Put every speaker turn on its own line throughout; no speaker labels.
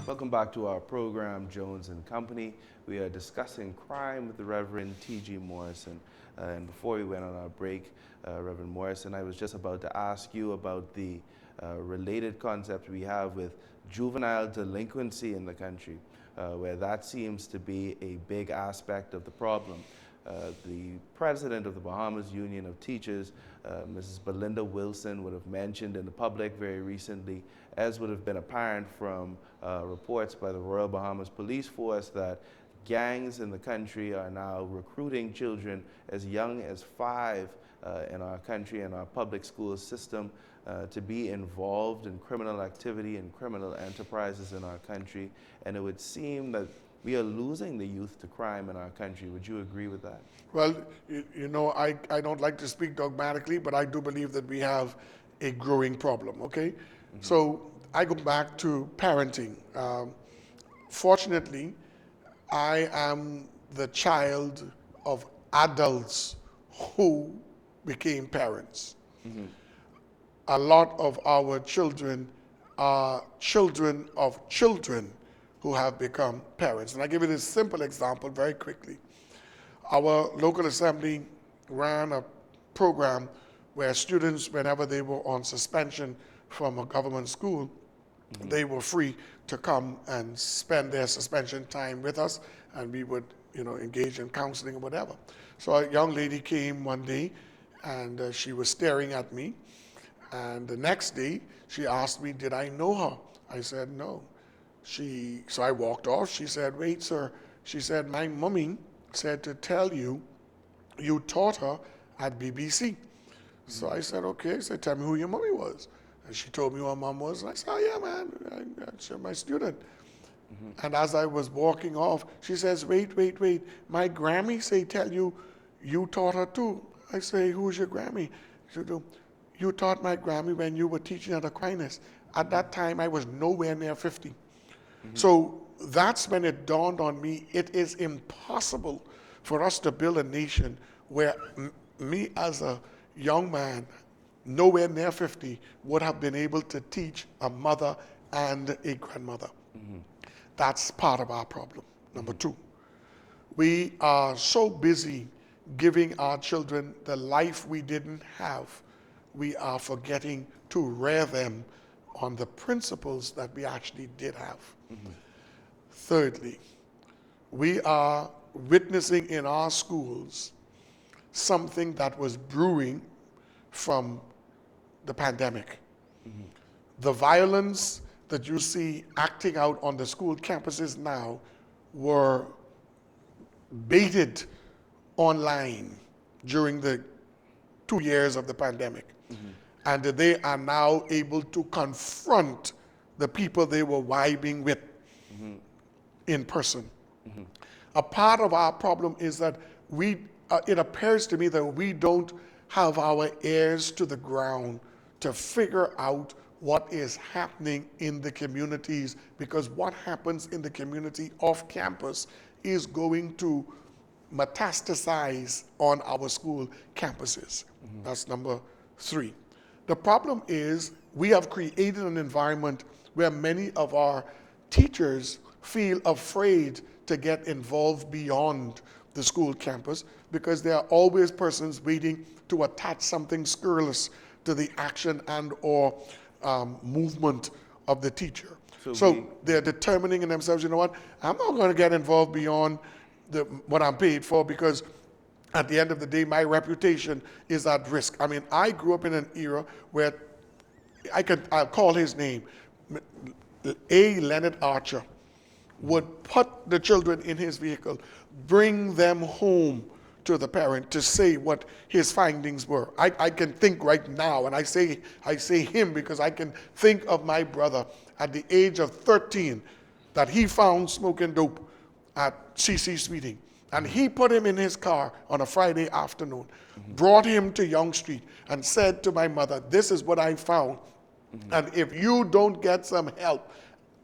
Welcome back to our program, Jones and Company. We are discussing crime with the Reverend T.G. Morrison. And before we went on our break, Reverend Morrison, I was just about to ask you about the related concept we have with juvenile delinquency in the country, where that seems to be a big aspect of the problem. The president of the Bahamas Union of Teachers, Mrs. Belinda Wilson, would have mentioned in the public very recently, as would have been apparent from reports by the Royal Bahamas Police Force, that gangs in the country are now recruiting children as young as 5 in our country and our public school system to be involved in criminal activity and criminal enterprises in our country. And it would seem that we are losing the youth to crime in our country. Would you agree with that?
Well, I don't like to speak dogmatically, but I do believe that we have a growing problem, okay? Mm-hmm. So I go back to parenting. Fortunately, I am the child of adults who became parents. Mm-hmm. A lot of our children are children of children who have become parents. And I give you this simple example very quickly. Our local assembly ran a program where students, whenever they were on suspension from a government school, mm-hmm. they were free to come and spend their suspension time with us, and we would, engage in counseling or whatever. So a young lady came one day, and she was staring at me, and the next day she asked me, did I know her? I said, no. So I walked off. She said, wait, sir. She said, my mommy said to tell you, you taught her at BBC. Mm-hmm. So I said, okay. I said, tell me who your mommy was. And she told me who her mom was. And I said, oh, yeah, man, she's my student. Mm-hmm. And as I was walking off, she says, wait. My Grammy say tell you, you taught her too. I say, who's your Grammy? She said, you taught my Grammy when you were teaching at Aquinas. At that time, I was nowhere near 50. Mm-hmm. So that's when it dawned on me, it is impossible for us to build a nation where me as a young man, nowhere near 50, would have been able to teach a mother and a grandmother. Mm-hmm. That's part of our problem. Number mm-hmm. 2, we are so busy giving our children the life we didn't have, we are forgetting to rear them on the principles that we actually did have. Mm-hmm. Thirdly, we are witnessing in our schools something that was brewing from the pandemic. Mm-hmm. The violence that you see acting out on the school campuses now were baited online during the 2 years of the pandemic. Mm-hmm. And they are now able to confront the people they were vibing with mm-hmm. in person. Mm-hmm. A part of our problem is that it appears to me that we don't have our ears to the ground to figure out what is happening in the communities, because what happens in the community off campus is going to metastasize on our school campuses. Mm-hmm. That's number 3. The problem is we have created an environment where many of our teachers feel afraid to get involved beyond the school campus because there are always persons waiting to attach something scurrilous to the action and or movement of the teacher. So they're determining in themselves, you know what, I'm not going to get involved beyond what I'm paid for, because at the end of the day, my reputation is at risk. I mean, I grew up in an era where I'll call his name, A. Leonard Archer would put the children in his vehicle, bring them home to the parent to say what his findings were. I can think right now, and I say him because I can think of my brother at the age of 13 that he found smoking dope at C.C. Sweeting. And he put him in his car on a Friday afternoon, mm-hmm. brought him to Young Street, and said to my mother, this is what I found. Mm-hmm. And if you don't get some help,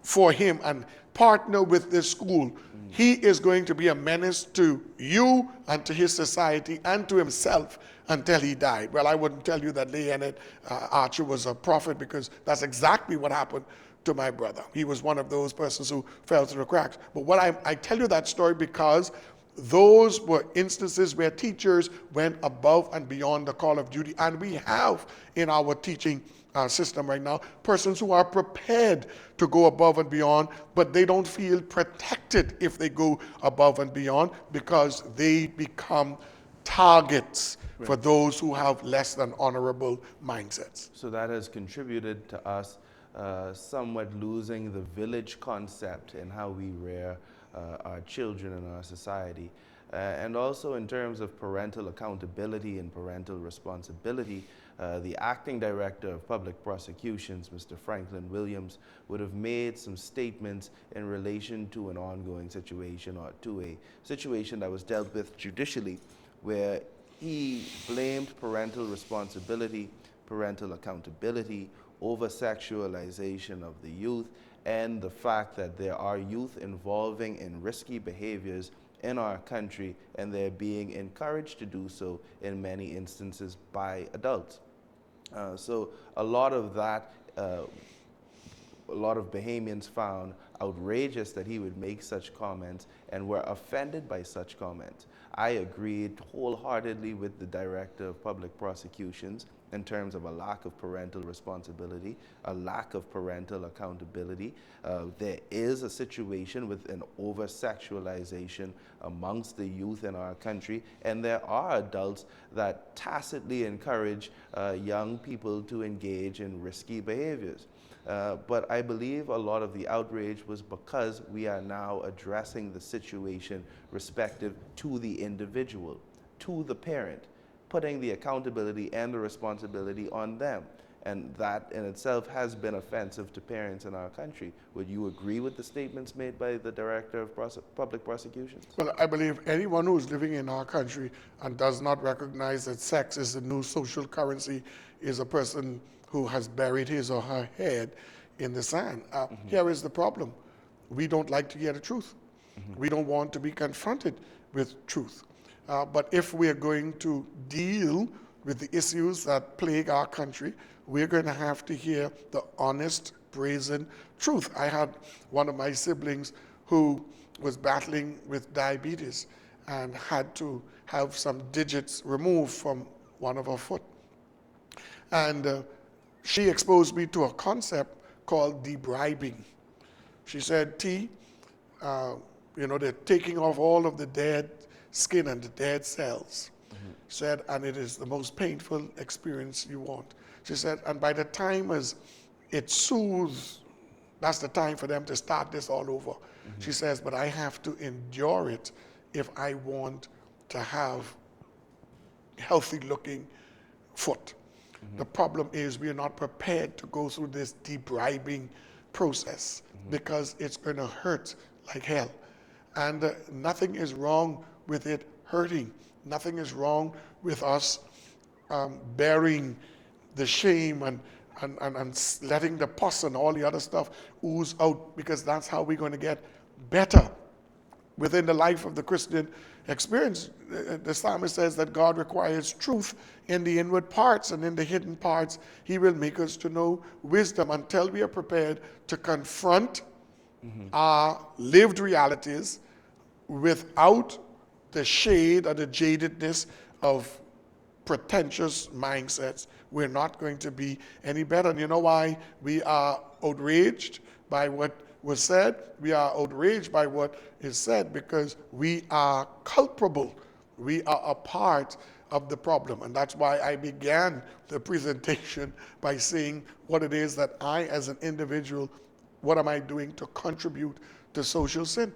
for him and partner with this school, he is going to be a menace to you and to his society and to himself until he died. Well, I wouldn't tell you that Leonard Archer was a prophet, because that's exactly what happened to my brother. He was one of those persons who fell through the cracks. But what I tell you that story because those were instances where teachers went above and beyond the call of duty. And we have in our teaching system right now persons who are prepared to go above and beyond, but they don't feel protected if they go above and beyond, because they become targets for those who have less than honorable mindsets.
So that has contributed to us somewhat losing the village concept in how we rear our children in our society. And also in terms of parental accountability and parental responsibility, the acting director of public prosecutions, Mr. Franklin Williams, would have made some statements in relation to an ongoing situation, or to a situation that was dealt with judicially, where he blamed parental responsibility, parental accountability, over-sexualization of the youth, and the fact that there are youth involving in risky behaviors in our country, and they're being encouraged to do so in many instances by adults. So a lot of that, a lot of Bahamians found outrageous that he would make such comments and were offended by such comments. I agreed wholeheartedly with the director of public prosecutions in terms of a lack of parental responsibility, a lack of parental accountability. There is a situation with an over-sexualization amongst the youth in our country, and there are adults that tacitly encourage young people to engage in risky behaviors. But I believe a lot of the outrage was because we are now addressing the situation respective to the individual, to the parent, putting the accountability and the responsibility on them. And that in itself has been offensive to parents in our country. Would you agree with the statements made by the Director of Public Prosecutions?
Well, I believe anyone who is living in our country and does not recognize that sex is the new social currency is a person who has buried his or her head in the sand. Here is the problem. We don't like to hear the truth. We don't want to be confronted with truth. But if we are going to deal with the issues that plague our country, we're going to have to hear the honest, brazen truth. I had one of my siblings who was battling with diabetes and had to have some digits removed from one of her foot. And she exposed me to a concept called debribing. She said, T, they're taking off all of the dead skin and the dead cells. Said, and it is the most painful experience you want. She said, and by the time as it soothes, that's the time for them to start this all over. She says, but I have to endure it if I want to have healthy looking foot. The problem is we are not prepared to go through this debribing process because it's going to hurt like hell. And nothing is wrong with it hurting. Nothing is wrong with us bearing the shame and letting the pus and all the other stuff ooze out, because that's how we're going to get better within the life of the Christian experience. The psalmist says that God requires truth in the inward parts, and in the hidden parts he will make us to know wisdom, until we are prepared to confront our lived realities without the shade or the jadedness of pretentious mindsets. We're not going to be any better. And you know why we are outraged by what was said? We are outraged by what is said because we are culpable. We are a part of the problem. And that's why I began the presentation by saying what it is that I, as an individual, what am I doing to contribute to social sin?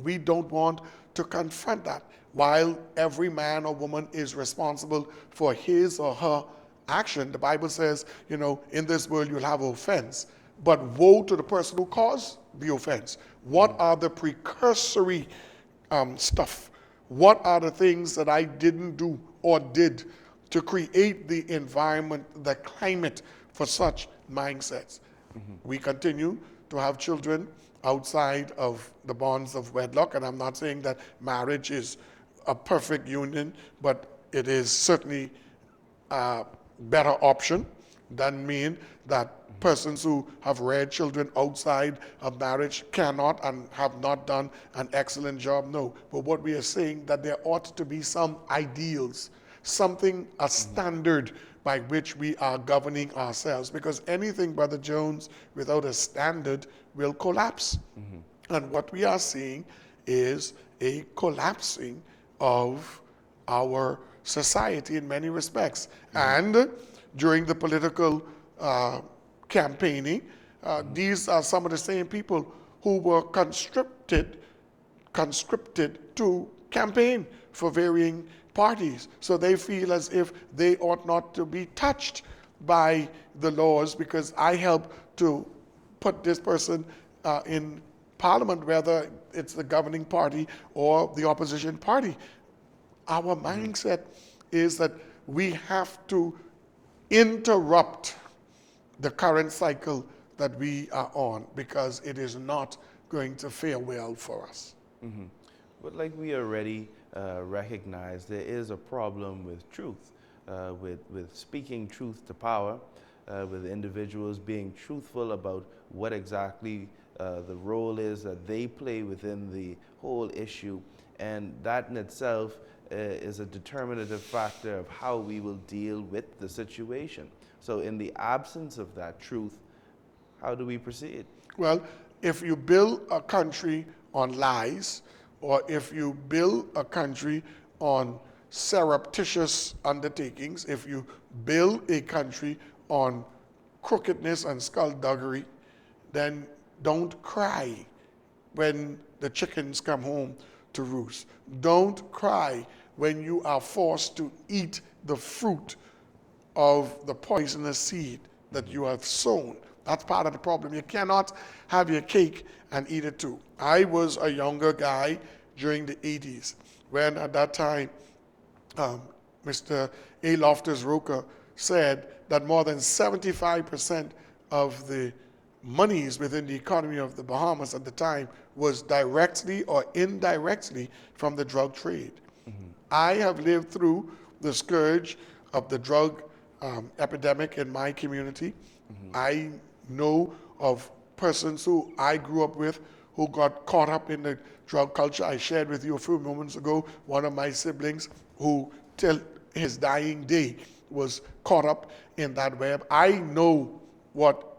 We don't want to confront that. While every man or woman is responsible for his or her action, the Bible says, in this world you'll have offense, but woe to the person who caused the offense. What are the precursory stuff? What are the things that I didn't do or did to create the environment, the climate for such mindsets? We continue to have children outside of the bonds of wedlock. And I'm not saying that marriage is a perfect union, but it is certainly a better option. Doesn't mean that persons who have reared children outside of marriage cannot and have not done an excellent job. No. But what we are saying, that there ought to be some ideals, something, a standard by which we are governing ourselves. Because anything, Brother Jones, without a standard will collapse. And what we are seeing is a collapsing of our society in many respects. And during the political campaigning, these are some of the same people who were conscripted to campaign for varying parties. So they feel as if they ought not to be touched by the laws because I help to put this person in parliament, whether it's the governing party or the opposition party. Our mindset is that we have to interrupt the current cycle that we are on because it is not going to fare well for us.
But like we already recognize, there is a problem with truth, with speaking truth to power, with individuals being truthful about what exactly the role is that they play within the whole issue. And that in itself is a determinative factor of how we will deal with the situation. So in the absence of that truth, how do we proceed?
Well, if you build a country on lies, or if you build a country on surreptitious undertakings, if you build a country on crookedness and skullduggery, then don't cry when the chickens come home to roost. Don't cry when you are forced to eat the fruit of the poisonous seed that you have sown. That's part of the problem. You cannot have your cake and eat it too. I was a younger guy during the 80s when at that time Mr. A. Loftus Roker said that more than 75% of the monies within the economy of the Bahamas at the time was directly or indirectly from the drug trade. I have lived through the scourge of the drug epidemic in my community. I know of persons who I grew up with who got caught up in the drug culture. I shared with you a few moments ago one of my siblings who till his dying day was caught up in that web. I know what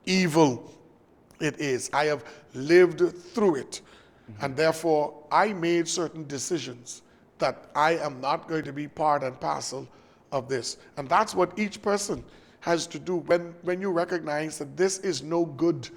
evil it is. I have lived through it. And therefore, I made certain decisions that I am not going to be part and parcel of this. And that's what each person has to do when you recognize that this is no good.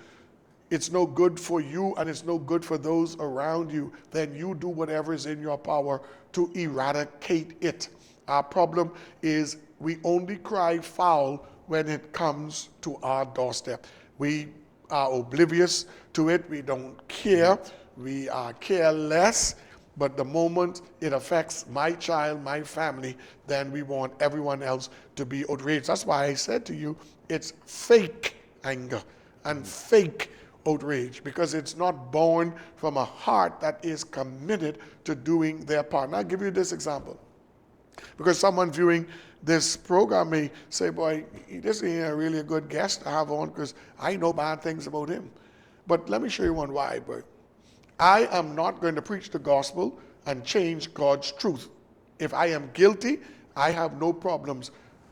It's no good for you and it's no good for those around you. Then you do whatever is in your power to eradicate it. Our problem is we only cry foul when it comes to our doorstep. We are oblivious to it. We don't care. We are careless. But the moment it affects my child, my family, then we want everyone else to be outraged. That's why I said to you, it's fake anger and fake outrage, because it's not born from a heart that is committed to doing their part. And I'll give you this example. Because someone viewing this program may say, boy, this ain't really a good guest to have on because I know bad things about him. But let me show you one why, boy. I am not going to preach the gospel and change God's truth. If I am guilty, I have no problems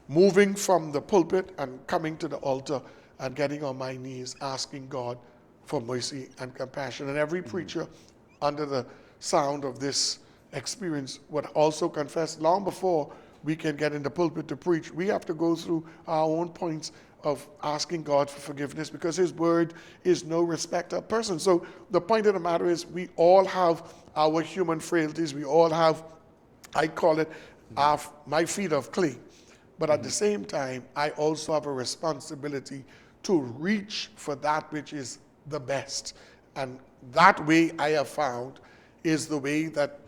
moving from the pulpit and coming to the altar and getting on my knees, asking God for mercy and compassion. And every preacher under the sound of this experience would also confess, long before we can get in the pulpit to preach, we have to go through our own points of asking God for forgiveness, because his word is no respecter of person. So the point of the matter is we all have our human frailties. We all have, I call it, my feet of clay. But at the same time, I also have a responsibility to reach for that which is the best. And that way I have found is the way that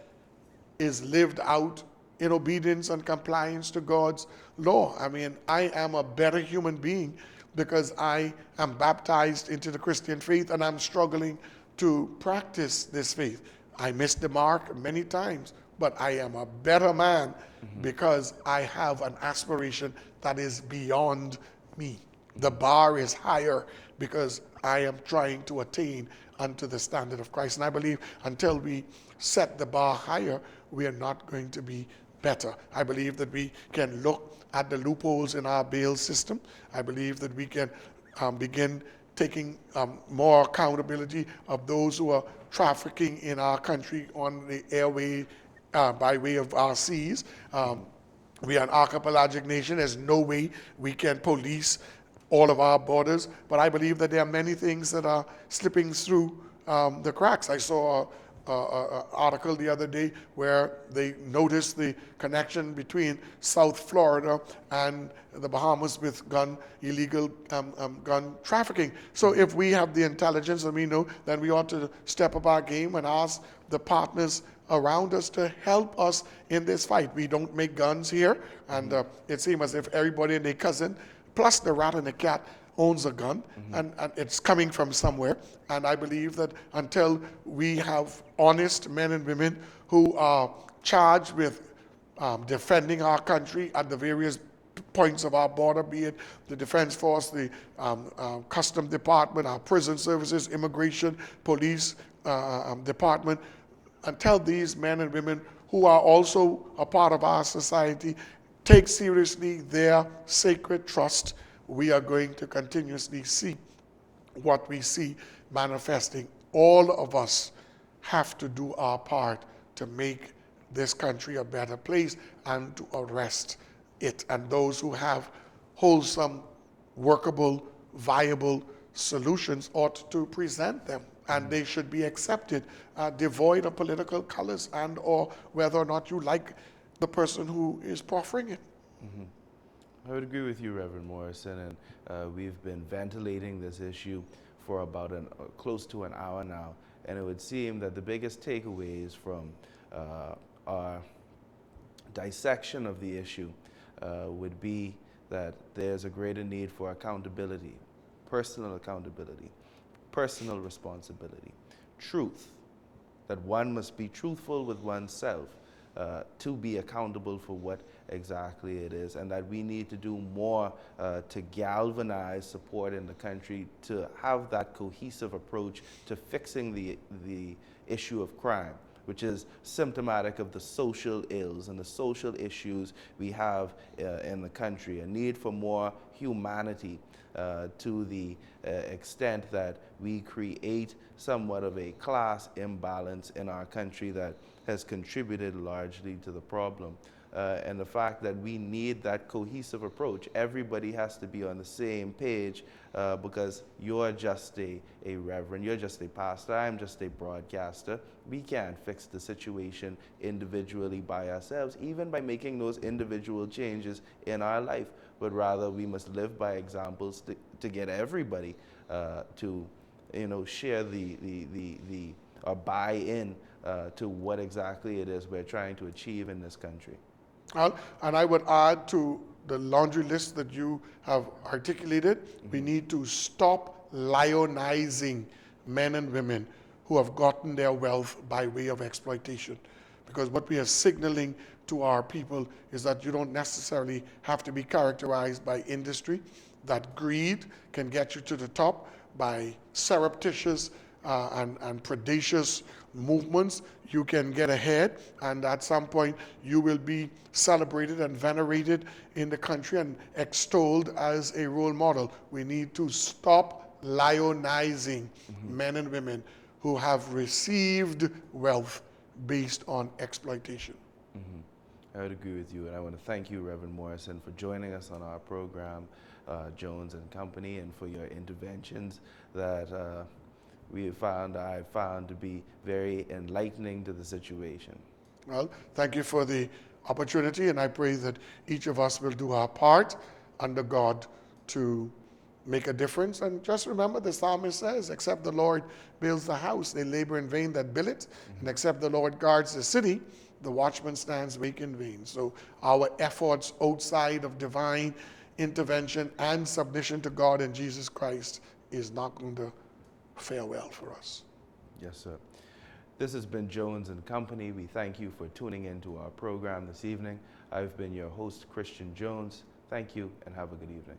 is lived out in obedience and compliance to God's law. I mean, I am a better human being because I am baptized into the Christian faith and I'm struggling to practice this faith. I missed the mark many times, but I am a better man because I have an aspiration that is beyond me. The bar is higher because I am trying to attain unto the standard of Christ. And I believe until we set the bar higher, we are not going to be better. I believe that we can look at the loopholes in our bail system. I believe that we can begin taking more accountability of those who are trafficking in our country on the airway by way of our seas. We are an archipelagic nation. There's no way we can police all of our borders, but I believe that there are many things that are slipping through the cracks. I saw an article the other day where they noticed the connection between South Florida and the Bahamas with illegal gun trafficking. So if we have the intelligence and we know, then we ought to step up our game and ask the partners around us to help us in this fight. We don't make guns here, and it seems as if everybody and their cousin, plus the rat and the cat, owns a gun, and it's coming from somewhere. And I believe that until we have honest men and women who are charged with defending our country at the various points of our border, be it the Defense Force, the Custom Department, our prison services, immigration, police department, until these men and women who are also a part of our society take seriously their sacred trust, we are going to continuously see what we see manifesting. All of us have to do our part to make this country a better place and to arrest it. And those who have wholesome, workable, viable solutions ought to present them. And they should be accepted, devoid of political colors and or whether or not you like the person who is proffering it.
I would agree with you, Reverend Morrison, and we've been ventilating this issue for about close to an hour now, and it would seem that the biggest takeaways from our dissection of the issue would be that there's a greater need for accountability, personal responsibility, truth, that one must be truthful with oneself to be accountable for what exactly it is, and that we need to do more to galvanize support in the country to have that cohesive approach to fixing the issue of crime, which is symptomatic of the social ills and the social issues we have in the country. A need for more humanity to the extent that we create somewhat of a class imbalance in our country that has contributed largely to the problem. And the fact that we need that cohesive approach. Everybody has to be on the same page because you're just a reverend, you're just a pastor, I'm just a broadcaster. We can't fix the situation individually by ourselves, even by making those individual changes in our life, but rather we must live by examples to get everybody to share or buy in to what exactly it is we're trying to achieve in this country.
And I would add to the laundry list that you have articulated, we need to stop lionizing men and women who have gotten their wealth by way of exploitation. Because what we are signaling to our people is that you don't necessarily have to be characterized by industry, that greed can get you to the top by surreptitious and predacious movements. You can get ahead, and at some point you will be celebrated and venerated in the country and extolled as a role model. We need to stop lionizing men and women who have received wealth based on exploitation.
I would agree with you, and I want to thank you, Reverend Morrison, for joining us on our program, Jones and Company, and for your interventions that I found to be very enlightening to the situation.
Well, thank you for the opportunity, and I pray that each of us will do our part under God to make a difference. And just remember, the psalmist says, except the Lord builds the house, they labor in vain that build it, and except the Lord guards the city, the watchman stands wake in vain. So our efforts outside of divine intervention and submission to God and Jesus Christ is not going to fare well for us.
Yes, sir. This has been Jones and Company. We thank you for tuning in to our program this evening. I've been your host, Christian Jones. Thank you and have a good evening.